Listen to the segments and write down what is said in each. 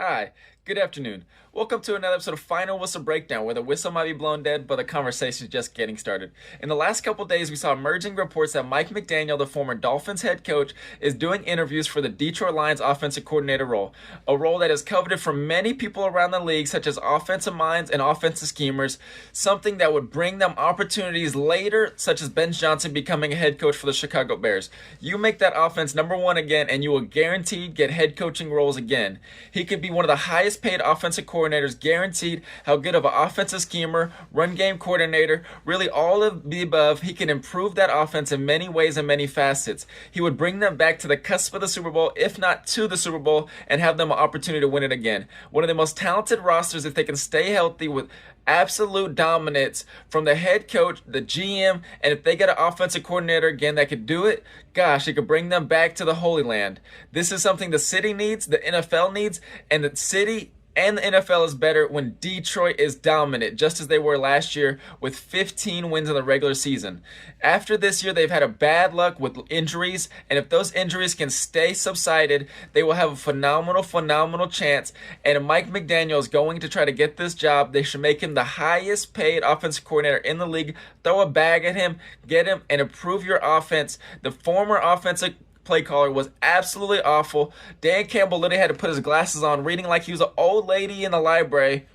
Hi, good afternoon. Welcome to another episode of Final Whistle Breakdown, where the whistle might be blown dead, but the conversation is just getting started. In the last couple days, we saw emerging reports that Mike McDaniel, the former Dolphins head coach, is doing interviews for the Detroit Lions offensive coordinator role, a role that is coveted from many people around the league, such as offensive minds and offensive schemers, something that would bring them opportunities later, such as Ben Johnson becoming a head coach for the Chicago Bears. You make that offense number one again, and you will guaranteed get head coaching roles again. He could be one of the highest paid offensive coordinators, guaranteed. How good of an offensive schemer, run game coordinator, really all of the above. He can improve that offense in many ways and many facets. He would bring them back to the cusp of the Super Bowl, if not to the Super Bowl, and have them an opportunity to win it again. One of the most talented rosters if they can stay healthy, with absolute dominance from the head coach, the GM, and if they get an offensive coordinator again that could do it, gosh, it could bring them back to the Holy Land. This is something the city needs, the NFL needs, and the city and the NFL is better when Detroit is dominant, just as they were last year with 15 wins in the regular season. After this year, they've had a bad luck with injuries, and if those injuries can stay subsided, they will have a phenomenal chance. And if Mike McDaniel is going to try to get this job, they should make him the highest paid offensive coordinator in the league. Throw a bag at him, get him, and improve your offense. The former offensive play caller was absolutely awful. Dan Campbell literally had to put his glasses on, reading like he was an old lady in the library,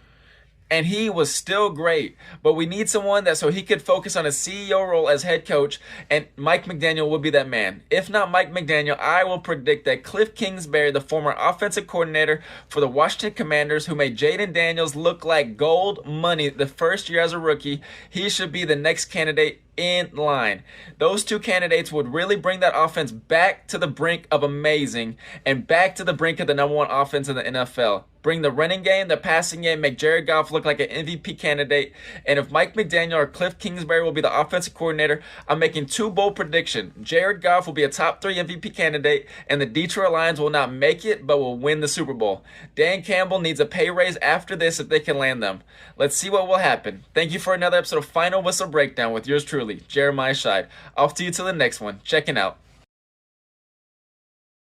and he was still great. But we need someone that so he could focus on his CEO role as head coach, and Mike McDaniel will be that man. If not Mike McDaniel, I will predict that Cliff Kingsbury, the former offensive coordinator for the Washington Commanders, who made Jaden Daniels look like gold money the first year as a rookie, he should be the next candidate in line. Those two candidates would really bring that offense back to the brink of amazing and back to the brink of the number one offense in the NFL. Bring the running game, the passing game, make Jared Goff look like an MVP candidate. And if Mike McDaniel or Cliff Kingsbury will be the offensive coordinator, I'm making two bold predictions. Jared Goff will be a top 3 MVP candidate, and the Detroit Lions will not make it, but will win the Super Bowl. Dan Campbell needs a pay raise after this if they can land them. Let's see what will happen. Thank you for another episode of Final Whistle Breakdown with yours truly, Jeremiah Scheid. Off to you till the next one. Checking out.